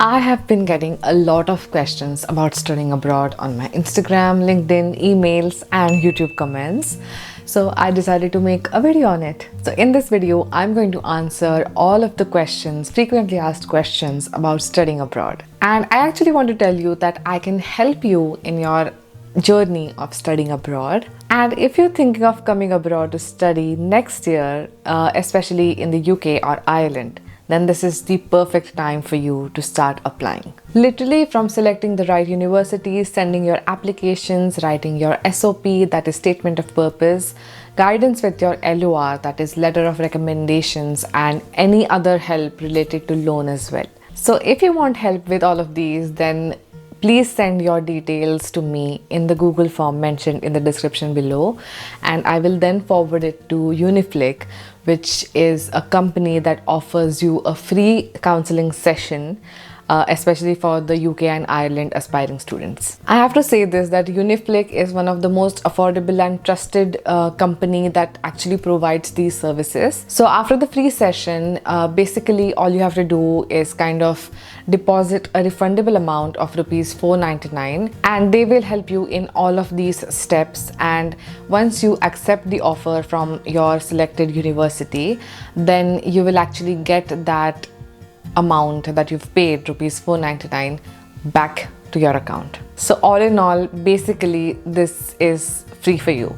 I have been getting a lot of questions about studying abroad on my Instagram, LinkedIn, emails, and YouTube comments. So I decided to make a video on it. So in this video, I'm going to answer all of the questions, frequently asked questions about studying abroad. And I actually want to tell you that I can help you in your journey of studying abroad. And if you're thinking of coming abroad to study next year, especially in the UK or Ireland, then this is the perfect time for you to start applying. Literally from selecting the right universities, sending your applications, writing your SOP, that is statement of purpose, guidance with your LOR, that is letter of recommendations, and any other help related to loan as well. So if you want help with all of these, then please send your details to me in the Google form mentioned in the description below, and I will then forward it to Uniflick, which is a company that offers you a free counseling session, especially for the UK and Ireland aspiring students. I have to say this, that Uniflick is one of the most affordable and trusted company that actually provides these services. So after the free session, basically all you have to do is kind of deposit a refundable amount of rupees 499, and they will help you in all of these steps. And once you accept the offer from your selected university, then you will actually get that amount that you've paid, rupees 499, back to your account. So all in all, basically this is free for you.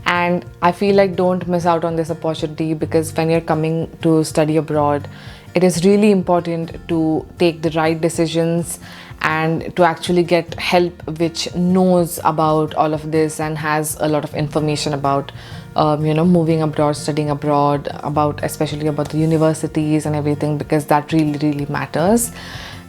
And I feel like don't miss out on this opportunity, because when you're coming to study abroad, it is really important to take the right decisions and to actually get help which knows about all of this and has a lot of information about moving abroad, studying abroad, especially about the universities and everything, because that really matters.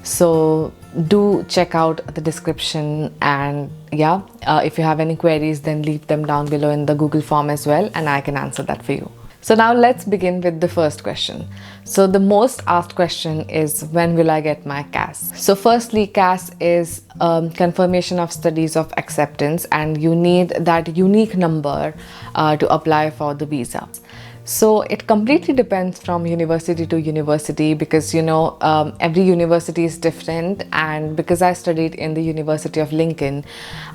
So do check out the description, and if you have any queries, then leave them down below in the Google form as well, and I can answer that for you. So now let's begin with the first question. So the most asked question is, when will I get my CAS? So firstly, CAS is confirmation of studies of acceptance, and you need that unique number to apply for the visa. So it completely depends from university to university, because every university is different. And because I studied in the University of Lincoln,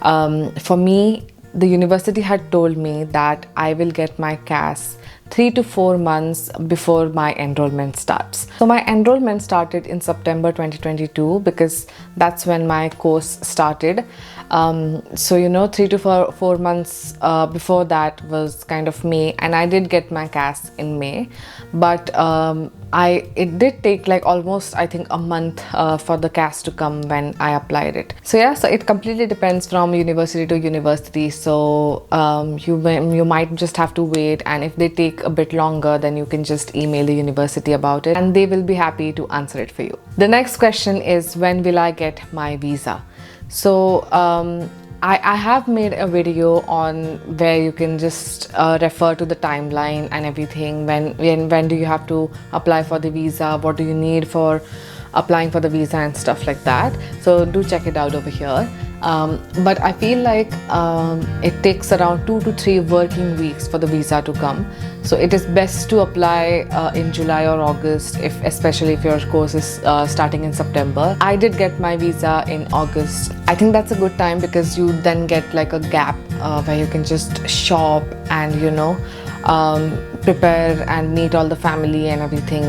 for me, the university had told me that I will get my CAS 3 to 4 months before my enrollment starts. So my enrollment started in September 2022, because that's when my course started. 3 to 4 months before that was kind of May, and I did get my CAS in May, but it did take like almost, I think, a month for the CAS to come when I applied it. So it completely depends from university to university. So you might just have to wait, and if they take a bit longer, then you can just email the university about it, and they will be happy to answer it for you. The next question is, when will I get my visa? So I have made a video on where you can just refer to the timeline and everything. When do you have to apply for the visa? What do you need for applying for the visa and stuff like that? So do check it out over here. But I feel like it takes around 2 to 3 working weeks for the visa to come. So it is best to apply in July or August, especially if your course is starting in September. I did get my visa in August. I think that's a good time, because you then get like a gap where you can just shop and prepare and meet all the family and everything,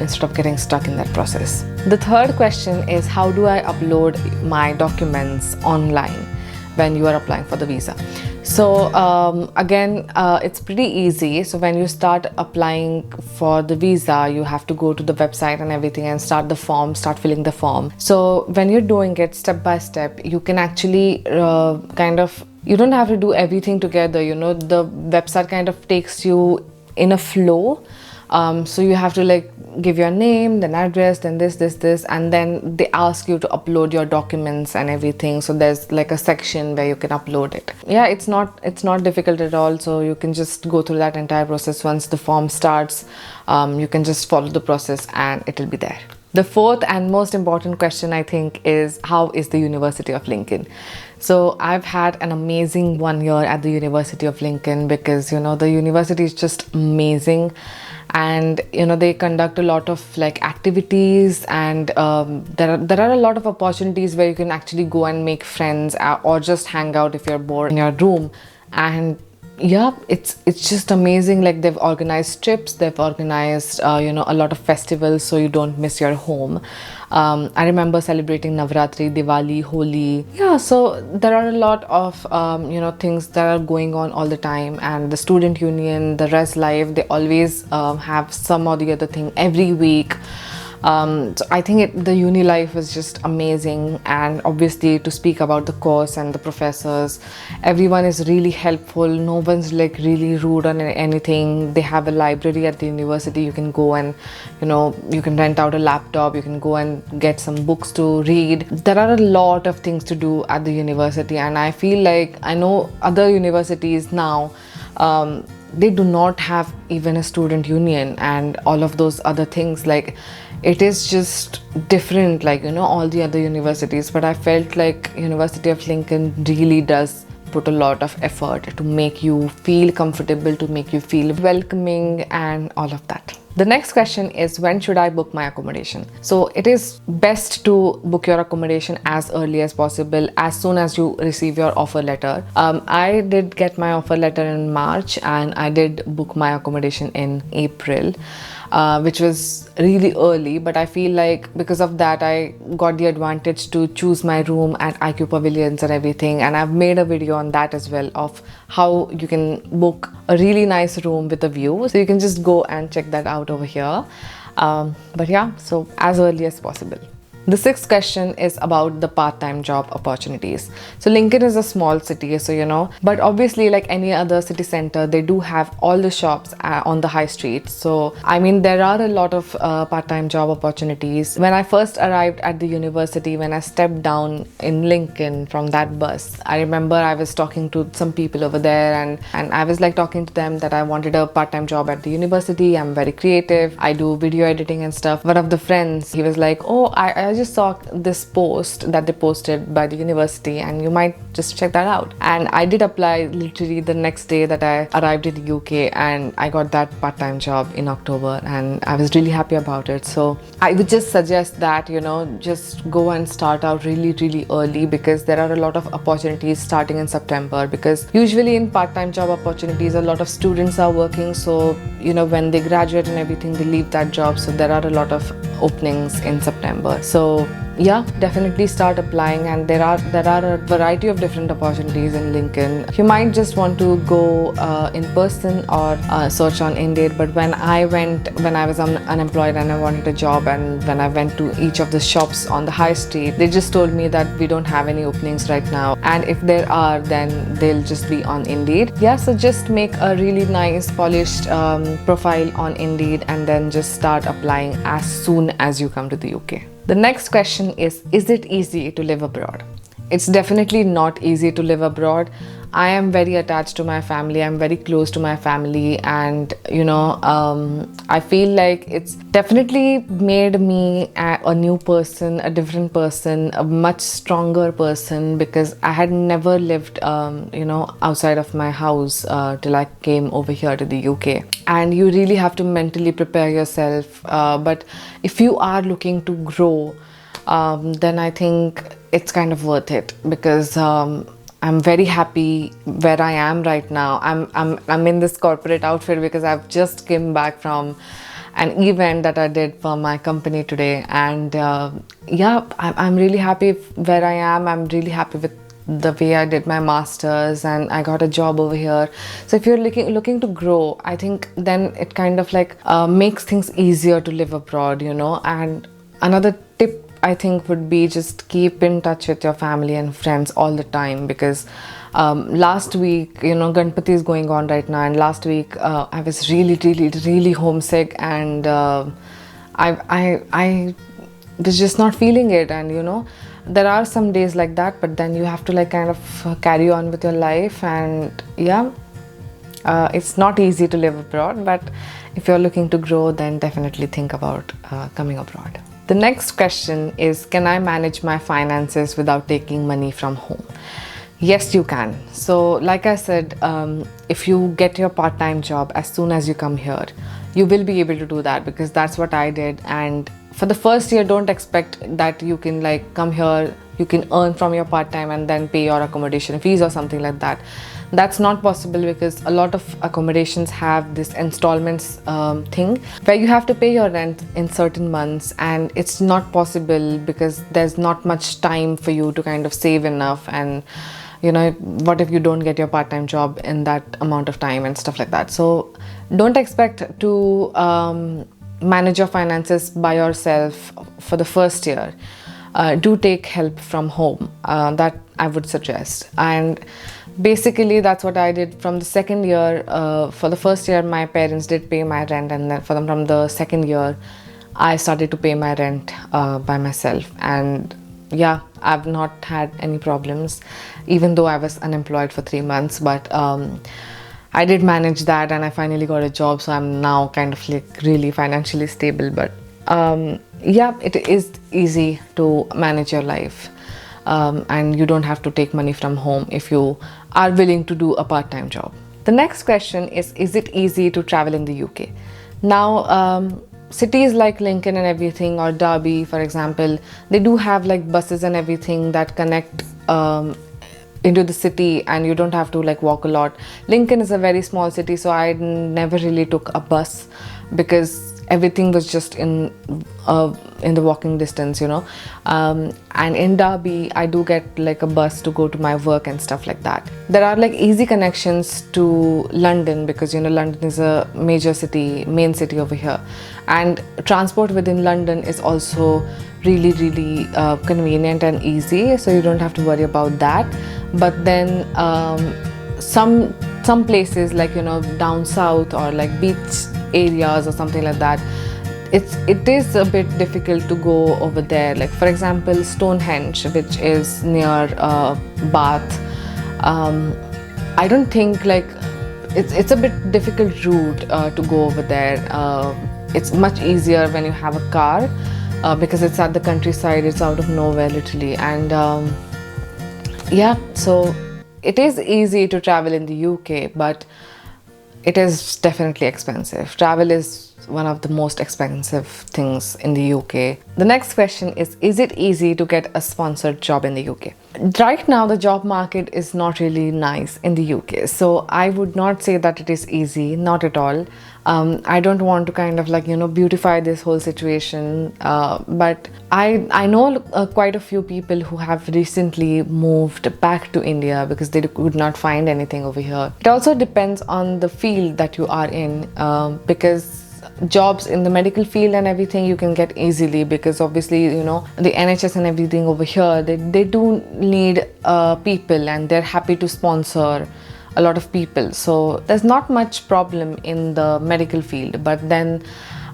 instead of getting stuck in that process. The third question is, how do I upload my documents online when you are applying for the visa? So again, it's pretty easy. So when you start applying for the visa, you have to go to the website and everything and start filling the form. So when you're doing it step by step, you can actually you don't have to do everything together. The website kind of takes you in a flow. So you have to give your name, then address, then this, and then they ask you to upload your documents and everything. So there's like a section where you can upload it. It's not difficult at all. So you can just go through that entire process. Once the form starts, you can just follow the process and it'll be there. The fourth and most important question, I think, is, how is the University of Lincoln? So I've had an amazing 1 year at the University of Lincoln, because the university is just amazing. and they conduct a lot of like activities, and there are a lot of opportunities where you can actually go and make friends, or just hang out if you're bored in your room. And yeah, it's just amazing. Like, they've organized trips, they've organized a lot of festivals, so you don't miss your home. I remember celebrating Navratri, Diwali, Holi. Yeah, so there are a lot of things that are going on all the time. And the student union, the Res Life, they always have some or the other thing every week. So I think the uni life is just amazing. And obviously, to speak about the course and the professors, everyone is really helpful. No one's like really rude on anything. They have a library at the university. You can go and you can rent out a laptop, you can go and get some books to read. There are a lot of things to do at the university, and I feel like I know other universities now, they do not have even a student union and all of those other things. Like, it is just different, like all the other universities. But I felt like University of Lincoln really does put a lot of effort to make you feel comfortable, to make you feel welcoming, and all of that. The next question is, when should I book my accommodation? So it is best to book your accommodation as early as possible, as soon as you receive your offer letter. I did get my offer letter in March, and I did book my accommodation in April, which was really early. But I feel like because of that, I got the advantage to choose my room at IQ Pavilions and everything. And I've made a video on that as well, of how you can book a really nice room with a view. So you can just go and check that out over here. But yeah, so as early as possible. The sixth question is about the part-time job opportunities. So Lincoln is a small city, so but obviously, like any other city center, they do have all the shops on the high street. So I mean, there are a lot of part-time job opportunities. When I first arrived at the university, when I stepped down in Lincoln from that bus, I remember I was talking to some people over there, and I was like talking to them that I wanted a part-time job at the university. I'm very creative, I do video editing and stuff. One of the friends, he was like, oh, I just saw this post that they posted by the university, and you might just check that out. And I did apply literally the next day that I arrived in the UK, and I got that part-time job in October, and I was really happy about it. So I would just suggest that just go and start out really early, because there are a lot of opportunities starting in September. Because usually in part-time job opportunities, a lot of students are working, so when they graduate and everything, they leave that job. So there are a lot of openings in September. So yeah, definitely start applying. And there are a variety of different opportunities in Lincoln. You might just want to go in person or search on Indeed. But when I was unemployed and I wanted a job, and when I went to each of the shops on the high street, they just told me that we don't have any openings right now, and if there are, then they'll just be on Indeed. Yeah, so just make a really nice polished profile on Indeed, and then just start applying as soon as you come to the UK. The next question is it easy to live abroad? It's definitely not easy to live abroad. I am very attached to my family. I'm very close to my family, and I feel like it's definitely made me a new person, a different person, a much stronger person, because I had never lived outside of my house till I came over here to the UK. And you really have to mentally prepare yourself. But if you are looking to grow, then I think it's kind of worth it, because I'm very happy where I am right now. I'm in this corporate outfit because I've just came back from an event that I did for my company today, and yeah, I'm really happy where I am. I'm really happy with the way I did my masters, and I got a job over here. So if you're looking to grow, I think then it kind of like makes things easier to live abroad, And another tip I think would be just keep in touch with your family and friends all the time, because last week, Ganpati is going on right now, and last week I was really homesick, and I was just not feeling it. And there are some days like that, but then you have to like kind of carry on with your life. And yeah, it's not easy to live abroad, but if you're looking to grow, then definitely think about coming abroad. The next question is, can I manage my finances without taking money from home? Yes, you can. So like I said, if you get your part-time job as soon as you come here, you will be able to do that, because that's what I did. And for the first year, don't expect that you can like come here, you can earn from your part-time and then pay your accommodation fees or something like that. That's not possible, because a lot of accommodations have this installments thing where you have to pay your rent in certain months, and it's not possible because there's not much time for you to kind of save enough. And what if you don't get your part-time job in that amount of time and stuff like that. So don't expect to manage your finances by yourself for the first year. Do take help from home, that I would suggest. And basically that's what I did from the second year. For the first year my parents did pay my rent, and then from the second year I started to pay my rent by myself. And yeah, I've not had any problems, even though I was unemployed for 3 months. But I did manage that, and I finally got a job, so I'm now kind of like really financially stable. But yeah, it is easy to manage your life, and you don't have to take money from home if you are willing to do a part-time job. The next question is it easy to travel in the UK? Now, cities like Lincoln and everything, or Derby for example, they do have like buses and everything that connect into the city, and you don't have to like walk a lot. Lincoln is a very small city, so I never really took a bus because everything was just in the walking distance, and in Derby I do get like a bus to go to my work and stuff like that. There are like easy connections to London, because London is a major city, main city over here, and transport within London is also really convenient and easy, so you don't have to worry about that. But then some places like down south, or like beach areas or something like that, it is a bit difficult to go over there. Like for example, Stonehenge, which is near Bath, I don't think like it's a bit difficult route to go over there. It's much easier when you have a car, because it's at the countryside, it's out of nowhere literally. And yeah, so it is easy to travel in the UK, but it is definitely expensive. Travel is one of the most expensive things in the UK. The next question is it easy to get a sponsored job in the UK? Right now, the job market is not really nice in the UK. So I would not say that it is easy, not at all. I don't want to kind of like, beautify this whole situation. But I know quite a few people who have recently moved back to India because they could not find anything over here. It also depends on the field that you are in, because jobs in the medical field and everything you can get easily, because obviously the NHS and everything over here, they do need people, and they're happy to sponsor a lot of people. So there's not much problem in the medical field. But then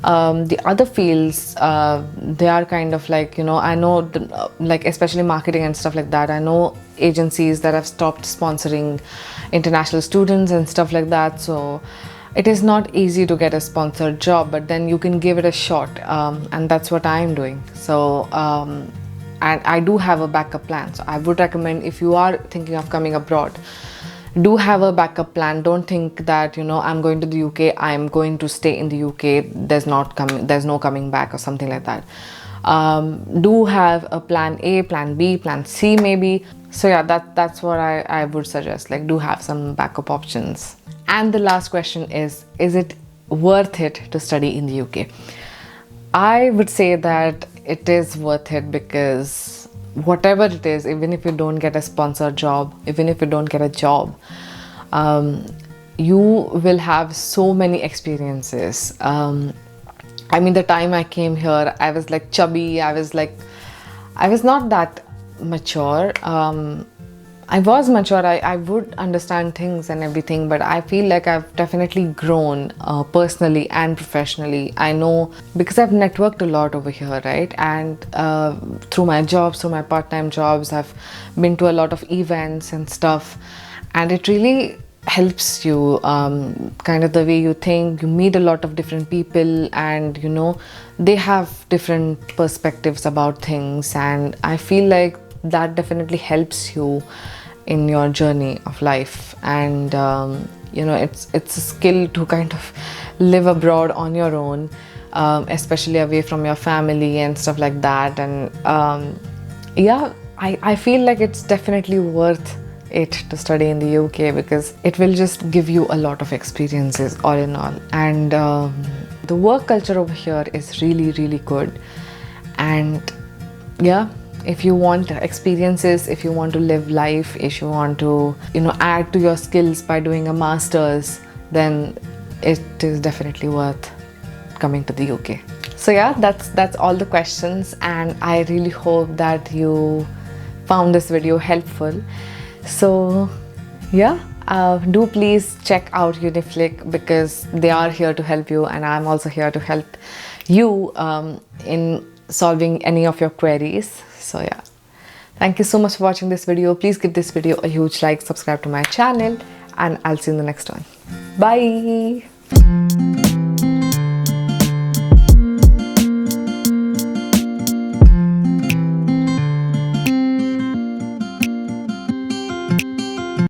the other fields, they are kind of like, I know like especially marketing and stuff like that, I know agencies that have stopped sponsoring international students and stuff like that. So it is not easy to get a sponsored job, but then you can give it a shot, and that's what I'm doing. So and I do have a backup plan. So I would recommend, if you are thinking of coming abroad, do have a backup plan. Don't think that I'm going to the UK, I'm going to stay in the UK, there's no coming back or something like that. Do have a plan A, plan B, plan C maybe. So yeah, that's what I would suggest. Like, do have some backup options. And the last question is it worth it to study in the UK? I would say that it is worth it, because whatever it is, even if you don't get a sponsored job, even if you don't get a job, you will have so many experiences. I mean, the time I came here, I was like chubby, I was not that mature. I was mature, I would understand things and everything, but I feel like I've definitely grown personally and professionally. I know, because I've networked a lot over here, right? And through my jobs, through my part-time jobs, I've been to a lot of events and stuff, and it really helps you, kind of the way you think. You meet a lot of different people, and they have different perspectives about things, and I feel like that definitely helps you in your journey of life. And it's a skill to kind of live abroad on your own, especially away from your family and stuff like that. And yeah, I feel like it's definitely worth it to study in the UK, because it will just give you a lot of experiences all in all. And the work culture over here is really, really good. And yeah, if you want experiences, if you want to live life, if you want to, add to your skills by doing a master's, then it is definitely worth coming to the UK. So yeah, that's all the questions, and I really hope that you found this video helpful. So yeah, do please check out Uniflick, because they are here to help you, and I'm also here to help you in solving any of your queries. So yeah, thank you so much for watching this video. Please give this video a huge like, subscribe to my channel, and I'll see you in the next one. Bye.